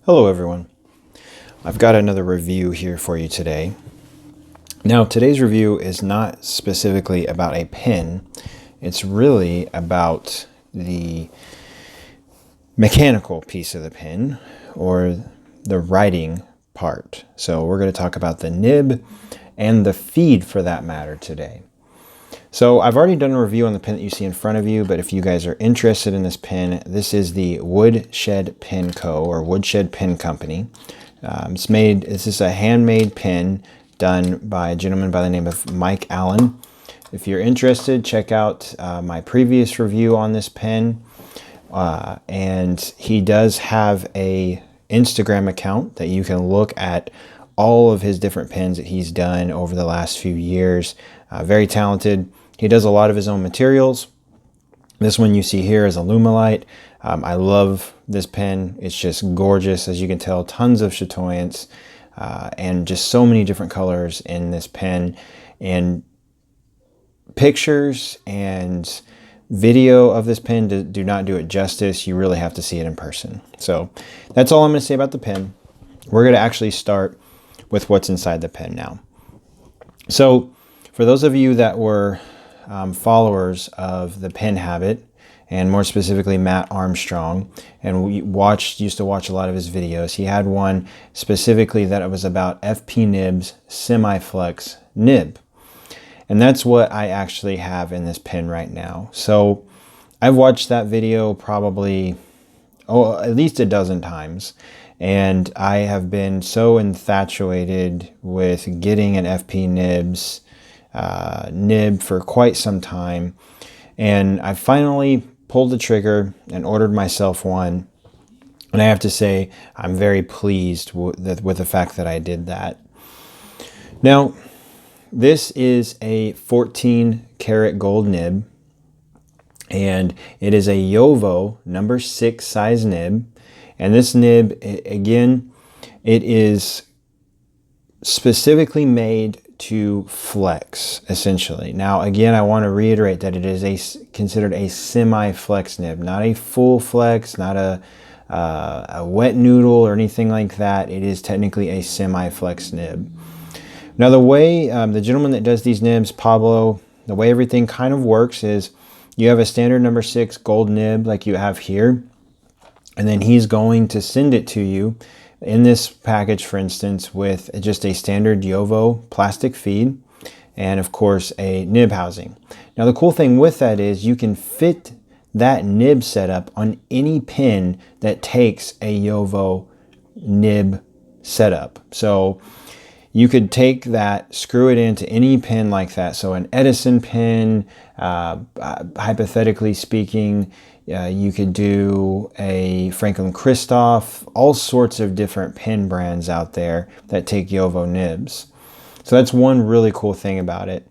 Hello everyone. I've got another review here for you today. Now today's review is not specifically about a pen. It's really about the mechanical piece of the pen, or the writing part. So we're going to talk about the nib and the feed for that matter today. So I've already done a review on the pen that you see in front of you, but if you guys are interested in this pen, this is the Woodshed Pen Co. or Woodshed Pen Company. This is a handmade pen done by a gentleman by the name of Mike Allen. If you're interested, check out my previous review on this pen. And he does have a Instagram account that you can look at all of his different pens that he's done over the last few years. Very talented. He does a lot of his own materials. This one you see here is a Lumelite. I love this pen. It's just gorgeous, as you can tell. Tons of chatoyance and just so many different colors in this pen. And pictures and video of this pen do not do it justice. You really have to see it in person. So that's all I'm going to say about the pen. We're going to actually start with what's inside the pen now. So for those of you that were followers of the Pen Habit, and more specifically Matt Armstrong, and we used to watch a lot of his videos, he had one specifically that it was about FPNIBS Semi-Flex nib. And that's what I actually have in this pen right now. So I've watched that video probably, at least a dozen times. And I have been so infatuated with getting an FPNIBS nib for quite some time. And I finally pulled the trigger and ordered myself one. And I have to say, I'm very pleased with the fact that I did that. Now, this is a 14 karat gold nib, and it is a Jowo number 6 size nib. And this nib, again, it is specifically made to flex, essentially. Now, again, I want to reiterate that it is considered a semi-flex nib, not a full flex, not a wet noodle or anything like that. It is technically a semi-flex nib. Now, the way the gentleman that does these nibs, Pablo, the way everything kind of works is you have a standard number 6 gold nib like you have here, and then he's going to send it to you in this package, for instance, with just a standard Jowo plastic feed and, of course, a nib housing. Now, the cool thing with that is you can fit that nib setup on any pen that takes a Jowo nib setup. So you could take that, screw it into any pen like that. So an Edison pen, hypothetically speaking, you could do a Franklin Christoph, all sorts of different pen brands out there that take Jowo nibs. So that's one really cool thing about it.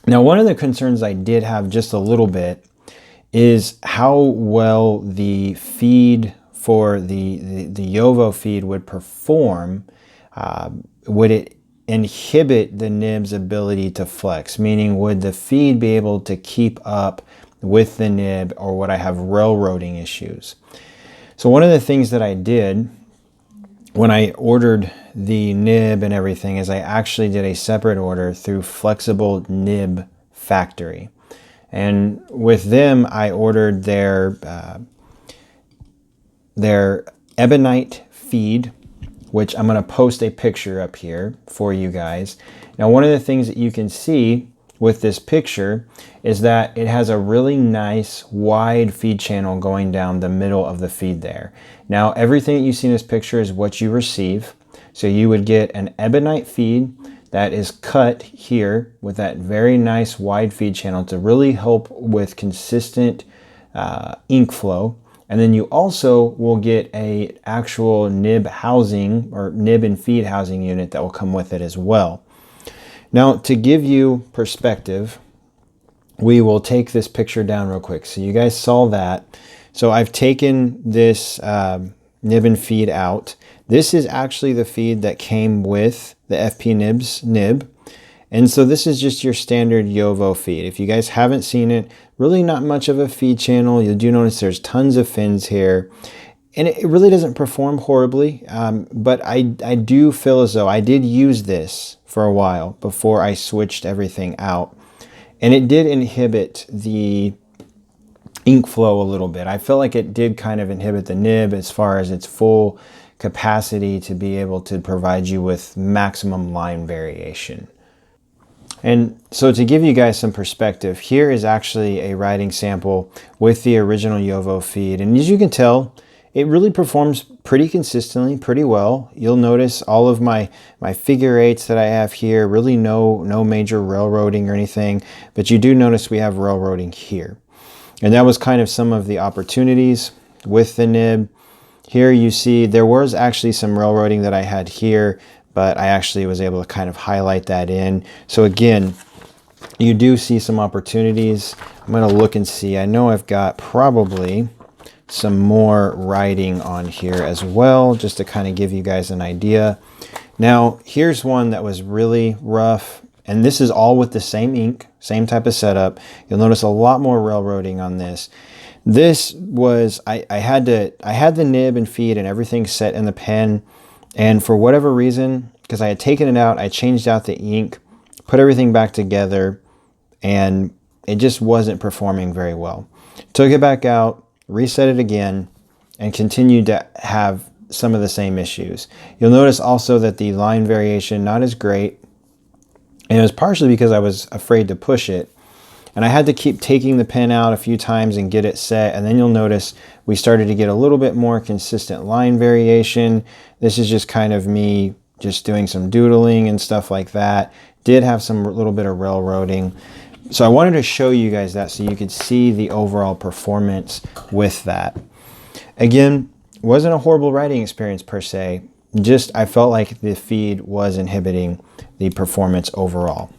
Now, one of the concerns I did have just a little bit is how well the feed for the Jowo feed would perform. Would it inhibit the nib's ability to flex? Meaning, would the feed be able to keep up with the nib, or would I have railroading issues? So one of the things that I did when I ordered the nib and everything is I actually did a separate order through Flexible Nib Factory. And with them, I ordered their ebonite feed, which I'm going to post a picture up here for you guys. Now, one of the things that you can see with this picture is that it has a really nice wide feed channel going down the middle of the feed there. Now, everything that you see in this picture is what you receive. So you would get an ebonite feed that is cut here with that very nice wide feed channel to really help with consistent ink flow. And then you also will get a actual nib housing or nib and feed housing unit that will come with it as well. Now, to give you perspective, we will take this picture down real quick. So you guys saw that. So I've taken this nib and feed out. This is actually the feed that came with the FPNIBS nib. And so this is just your standard Jowo feed. If you guys haven't seen it, really not much of a feed channel. You do notice there's tons of fins here. and it really doesn't perform horribly, but I do feel as though I did use this for a while before I switched everything out, and it did inhibit the ink flow a little bit. I feel like it did kind of inhibit the nib as far as its full capacity to be able to provide you with maximum line variation. And so to give you guys some perspective, here is actually a writing sample with the original JoWo feed. And as you can tell, it really performs pretty consistently, pretty well. You'll notice all of my figure eights that I have here, really no major railroading or anything, but you do notice we have railroading here. And that was kind of some of the opportunities with the nib. Here you see there was actually some railroading that I had here, but I actually was able to kind of highlight that in. So again, you do see some opportunities. I'm going to look and see. I know I've got probably some more writing on here as well, just to kind of give you guys an idea. Now, here's one that was really rough, and this is all with the same ink, same type of setup. You'll notice a lot more railroading on this. This was, I had the nib and feed and everything set in the pen, and for whatever reason, because I had taken it out, I changed out the ink, put everything back together, and it just wasn't performing very well. Took it back out, reset it again, and continued to have some of the same issues. You'll notice also that the line variation, not as great, and it was partially because I was afraid to push it. And I had to keep taking the pen out a few times and get it set. And then you'll notice we started to get a little bit more consistent line variation. This is just kind of me just doing some doodling and stuff like that. Did have some little bit of railroading. So I wanted to show you guys that so you could see the overall performance with that. Again, wasn't a horrible writing experience per se. Just I felt like the feed was inhibiting the performance overall.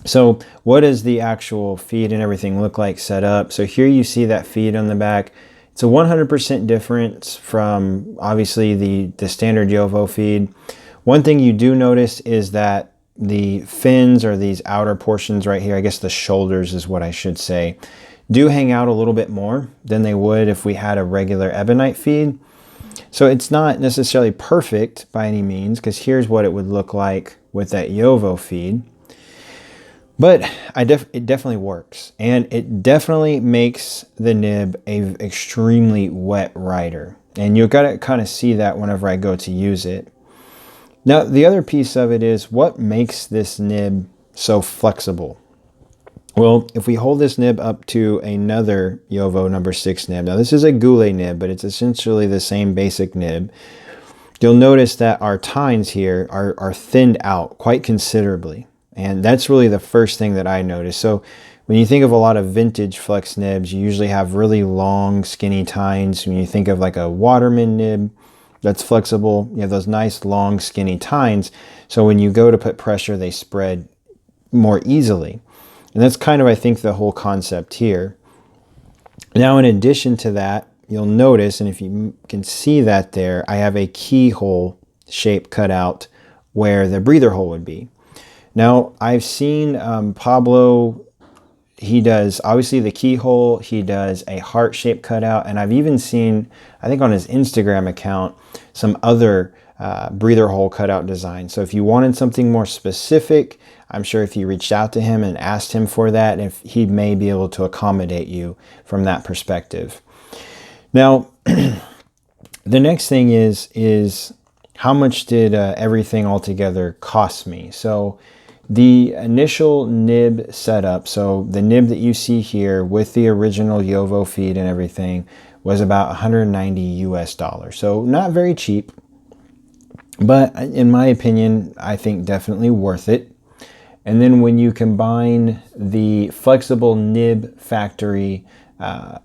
So what does the actual feed and everything look like set up? So here you see that feed on the back. It's a 100% difference from obviously the standard JoWo feed. One thing you do notice is that the fins, or these outer portions right here, I guess the shoulders is what I should say, do hang out a little bit more than they would if we had a regular ebonite feed. So it's not necessarily perfect by any means, because here's what it would look like with that JoWo feed. But it definitely works, and it definitely makes the nib a extremely wet writer. And you've got to kind of see that whenever I go to use it. Now, the other piece of it is what makes this nib so flexible. Well, if we hold this nib up to another JoWo number 6 nib, now this is a goulet nib, but it's essentially the same basic nib. You'll notice that our tines here are thinned out quite considerably. And that's really the first thing that I noticed. So when you think of a lot of vintage flex nibs, you usually have really long, skinny tines. When you think of like a Waterman nib that's flexible, you have those nice, long, skinny tines. So when you go to put pressure, they spread more easily. And that's kind of, I think, the whole concept here. Now, in addition to that, you'll notice, and if you can see that there, I have a keyhole shape cut out where the breather hole would be. Now, I've seen Pablo, he does obviously the keyhole, he does a heart-shaped cutout, and I've even seen, I think on his Instagram account, some other breather hole cutout design. So if you wanted something more specific, I'm sure if you reached out to him and asked him for that, if he may be able to accommodate you from that perspective. Now, the next thing is how much did everything altogether cost me? So the initial nib setup, so the nib that you see here with the original JoWo feed and everything, was about 190 US dollars. So not very cheap, but in my opinion, I think definitely worth it. And then when you combine the flexible nib factory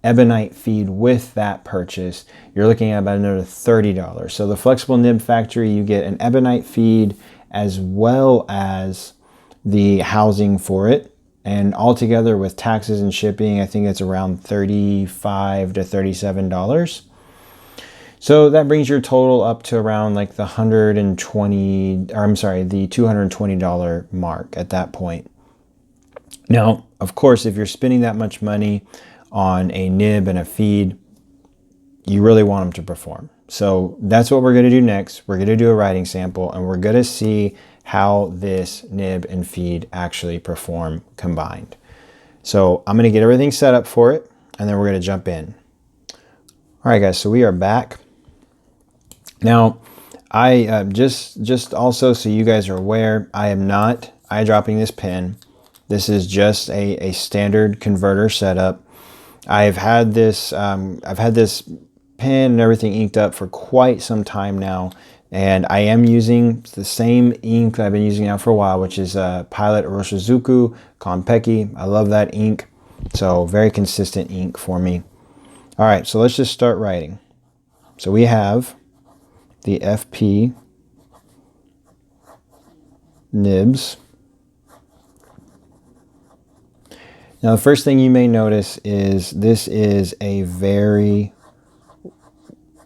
ebonite feed with that purchase, you're looking at about another $30. So the flexible nib factory, you get an ebonite feed as well as the housing for it, and altogether with taxes and shipping, I think it's around $35 to $37. So that brings your total up to around like the $220 mark at that point. Now, of course, if you're spending that much money on a nib and a feed, you really want them to perform. So that's what we're going to do next. We're going to do a writing sample, and we're going to see how this nib and feed actually perform combined. So I'm going to get everything set up for it, and then we're going to jump in. All right, guys, so we are back. Now, I just also so you guys are aware, I am not eyedropping this pen. This is just a standard converter setup. I've had this pen and everything inked up for quite some time now, and I am using the same ink that I've been using now for a while, which is Pilot Iroshizuku Konpeki. I love that ink, so very consistent ink for me. All right, so let's just start writing. So we have the FPNIBS. Now, the first thing you may notice is this is a very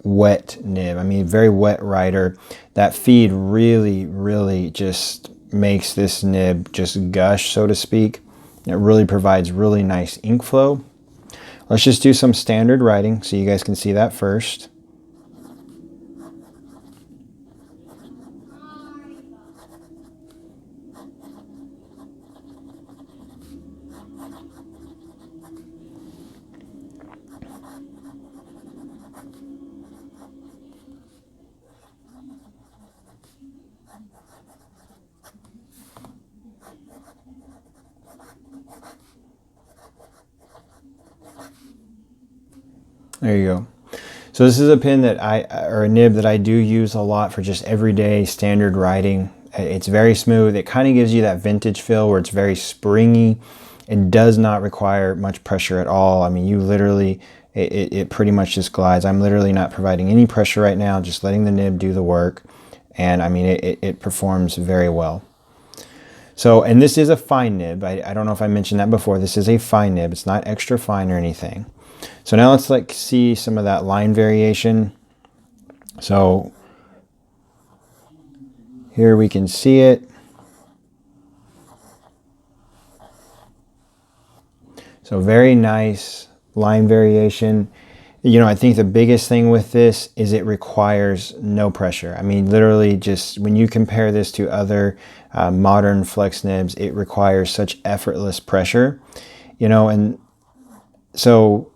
wet nib. I mean, very wet writer. That feed really just makes this nib just gush, so to speak. It really provides really nice ink flow. Let's just do some standard writing so you guys can see that first. There you go. So this is a pen that or a nib that I do use a lot for just everyday standard writing. It's very smooth. It kind of gives you that vintage feel where it's very springy. It does not require much pressure at all. I mean, you literally, it pretty much just glides. I'm literally not providing any pressure right now, just letting the nib do the work. And I mean, it performs very well. So, and this is a fine nib. I don't know if I mentioned that before. This is a fine nib. It's not extra fine or anything. So now let's see some of that line variation. So here we can see it. So very nice line variation. You know, I think the biggest thing with this is it requires no pressure. I mean, literally just when you compare this to other modern flex nibs, it requires such effortless pressure, you know. And so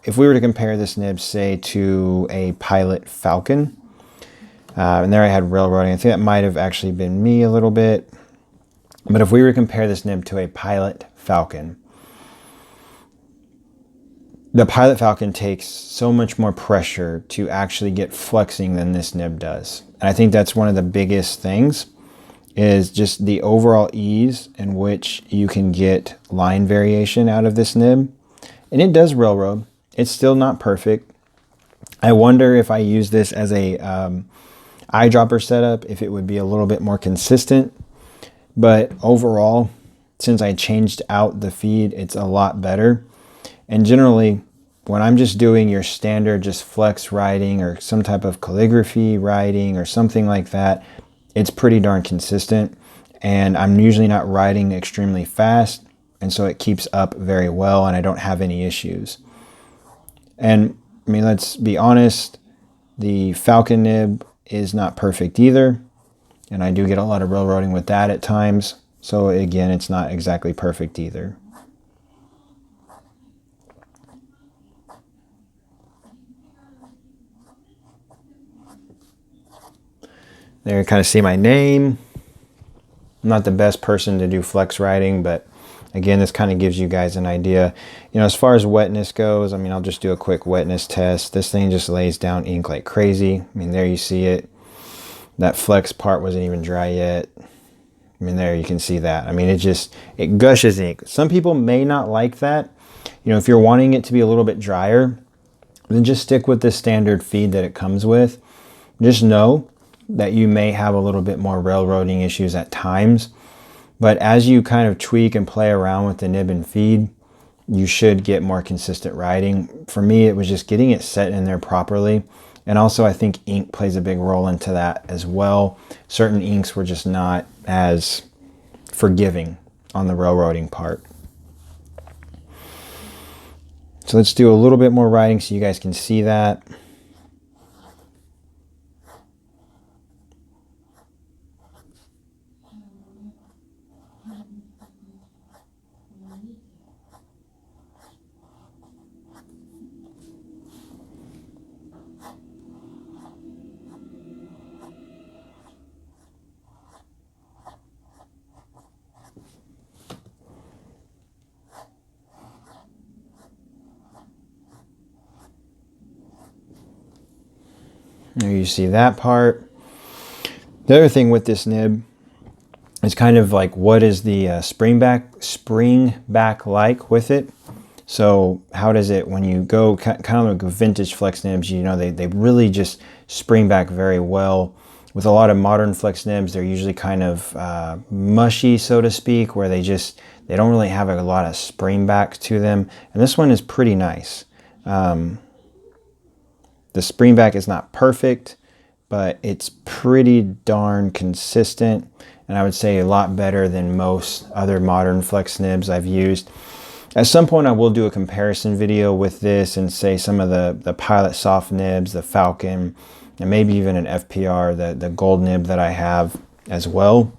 if we were to compare this nib, say, to a Pilot Falcon, and there I had railroading. I think that might have actually been me a little bit. But if we were to compare this nib to a Pilot Falcon, the Pilot Falcon takes so much more pressure to actually get flexing than this nib does. And I think that's one of the biggest things, is just the overall ease in which you can get line variation out of this nib. And it does railroad. It's still not perfect. I wonder if I use this as a eyedropper setup, if it would be a little bit more consistent. But overall, since I changed out the feed, it's a lot better. And generally, when I'm just doing your standard just flex writing or some type of calligraphy writing or something like that, it's pretty darn consistent. And I'm usually not writing extremely fast, and so it keeps up very well and I don't have any issues. And I mean, let's be honest, the Falcon nib is not perfect either. And I do get a lot of railroading with that at times. So again, it's not exactly perfect either. There you kind of see my name. I'm not the best person to do flex writing, but again, this kind of gives you guys an idea. You know, as far as wetness goes, I mean, I'll just do a quick wetness test. This thing just lays down ink like crazy. I mean, there you see it. That flex part wasn't even dry yet. I mean, there you can see that. I mean, it gushes ink. Some people may not like that. You know, if you're wanting it to be a little bit drier, then just stick with the standard feed that it comes with. Just know that you may have a little bit more railroading issues at times. But as you kind of tweak and play around with the nib and feed, you should get more consistent writing. For me, it was just getting it set in there properly. And also, I think ink plays a big role into that as well. Certain inks were just not as forgiving on the railroading part. So let's do a little bit more writing so you guys can see that. There you see that part. The other thing with this nib is kind of like, what is the spring back like with it? So how does it, when you go kind of like vintage flex nibs, you know, they really just spring back very well. With a lot of modern flex nibs, they're usually kind of mushy, so to speak, where they don't really have a lot of spring back to them. And this one is pretty nice. The spring back is not perfect, but it's pretty darn consistent. And I would say a lot better than most other modern flex nibs I've used. At some point I will do a comparison video with this and say some of the Pilot soft nibs, the Falcon, and maybe even an FPR, the gold nib that I have as well.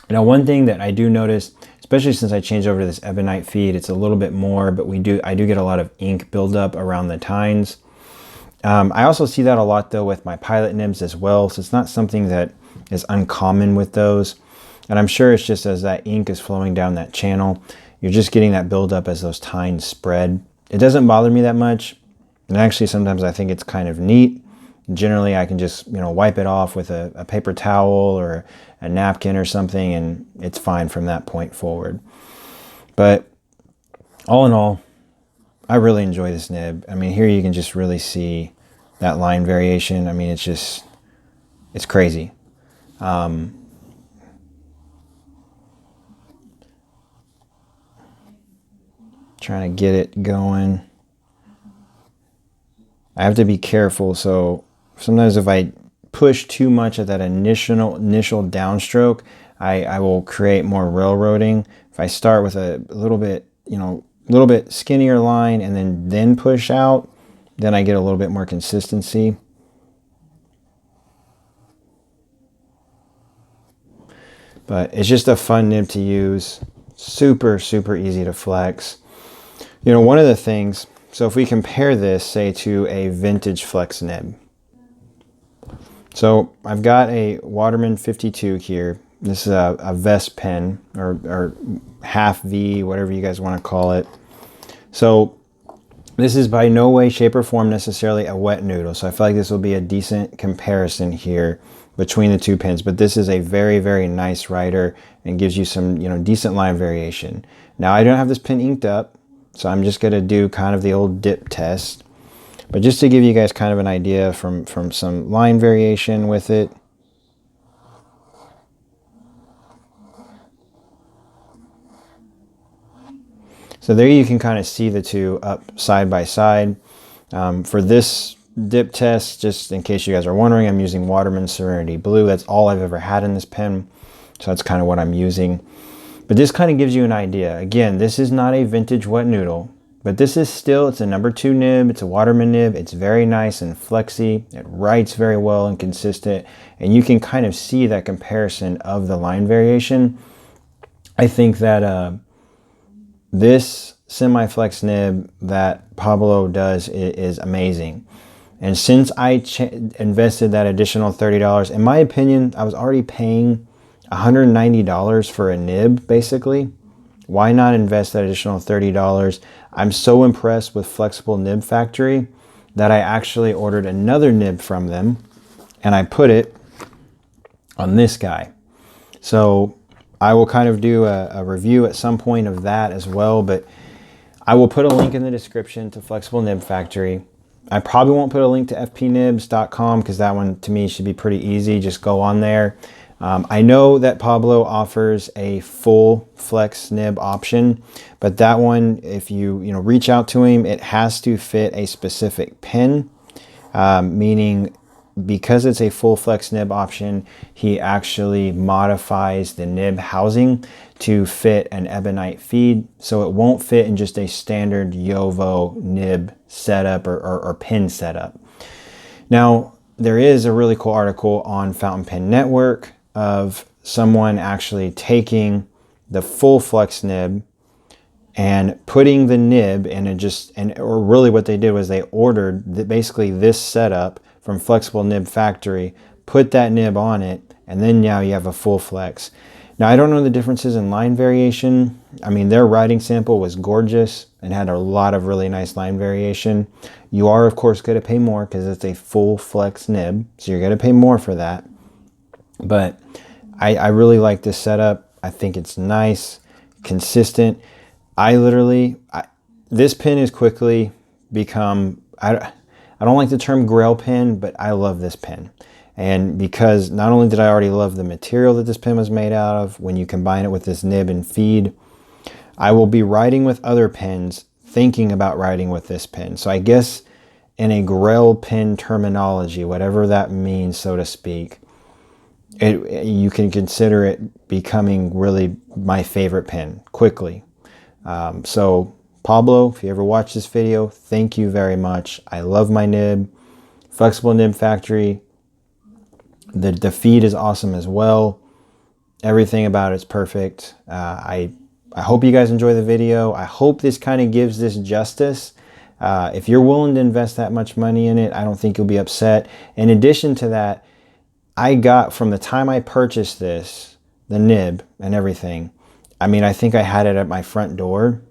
Now, one thing that I do notice, especially since I changed over to this ebonite feed, it's a little bit more, but I do get a lot of ink buildup around the tines. I also see that a lot though with my Pilot nibs as well, so it's not something that is uncommon with those. And I'm sure it's just as that ink is flowing down that channel, you're just getting that buildup as those tines spread. It doesn't bother me that much. And actually, sometimes I think it's kind of neat. Generally, I can just, you know, wipe it off with a paper towel or a napkin or something, and it's fine from that point forward. But all in all, I really enjoy this nib. I mean, here you can just really see that line variation. I mean, it's crazy. Trying to get it going. I have to be careful. So sometimes if I push too much at that initial downstroke, I will create more railroading. If I start with a little bit, you know, a little bit skinnier line and then push out, then I get a little bit more consistency. But it's just a fun nib to use. Super, super easy to flex. You know, one of the things, so if we compare this, say, to a vintage flex nib. So I've got a Waterman 52 here. This is a vest pen or half V, whatever you guys want to call it. So this is by no way, shape, or form necessarily a wet noodle. So I feel like this will be a decent comparison here between the two pens. But this is a very, very nice writer and gives you some, you know, decent line variation. Now I don't have this pen inked up, so I'm just going to do kind of the old dip test. But just to give you guys kind of an idea from some line variation with it. So there you can kind of see the two up side by side. For this dip test, just in case you guys are wondering, I'm using Waterman Serenity Blue. That's all I've ever had in this pen. So that's kind of what I'm using. But this kind of gives you an idea. Again, this is not a vintage wet noodle, but this is still, it's a #2 nib. It's a Waterman nib. It's very nice and flexy. It writes very well and consistent. And you can kind of see that comparison of the line variation. I think that this semi-flex nib that Pablo does is amazing. And since I invested that additional $30, in my opinion, I was already paying $190 for a nib, basically. Why not invest that additional $30? I'm so impressed with Flexible Nib Factory that I actually ordered another nib from them, and I put it on this guy. So I will kind of do a review at some point of that as well, but I will put a link in the description to Flexible Nib Factory. I probably won't put a link to FPNIBS.com because that one to me should be pretty easy. Just go on there. I know that Pablo offers a full flex nib option, but that one, if you reach out to him, it has to fit a specific pen, meaning because it's a full flex nib option, he actually modifies the nib housing to fit an ebonite feed, so it won't fit in just a standard Yovo nib setup or pin setup. Now, there is a really cool article on Fountain Pen Network of someone actually taking the full flex nib and putting the nib in or really what they did was they ordered basically this setup from Flexible Nib Factory, put that nib on it, and then now you have a full flex. Now, I don't know the differences in line variation. I mean, their writing sample was gorgeous and had a lot of really nice line variation. You are, of course, going to pay more because it's a full flex nib, so you're going to pay more for that. But I really like this setup. I think it's nice, consistent. This pin has quickly become, I don't like the term grail pin, but I love this pin. And because not only did I already love the material that this pin was made out of, when you combine it with this nib and feed, I will be writing with other pins, thinking about writing with this pin. So I guess in a grail pin terminology, whatever that means, so to speak, you can consider it becoming really my favorite pin quickly. So Pablo, if you ever watch this video, thank you very much. I love my nib. Flexible Nib Factory. The feed is awesome as well. Everything about it's perfect. I hope you guys enjoy the video. I hope this kind of gives this justice. If you're willing to invest that much money in it, I don't think you'll be upset. In addition to that, I got, from the time I purchased this, the nib and everything, I mean, I think I had it at my front door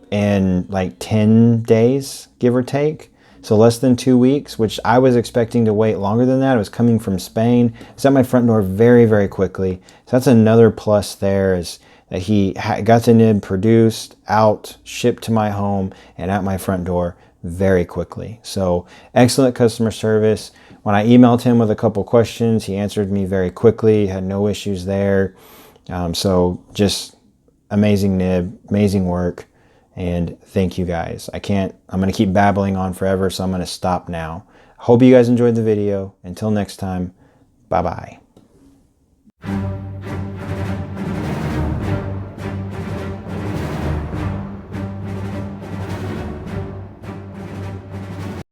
in like 10 days, give or take. So less than 2 weeks, which I was expecting to wait longer than that. It was coming from Spain. It's at my front door very, very quickly. So that's another plus there, is that he got the nib produced, out, shipped to my home, and at my front door very quickly. So excellent customer service. When I emailed him with a couple questions, he answered me very quickly, had no issues there. So just amazing nib, amazing work. And thank you guys. I'm going to keep babbling on forever, so I'm going to stop now. Hope you guys enjoyed the video. Until next time, bye-bye.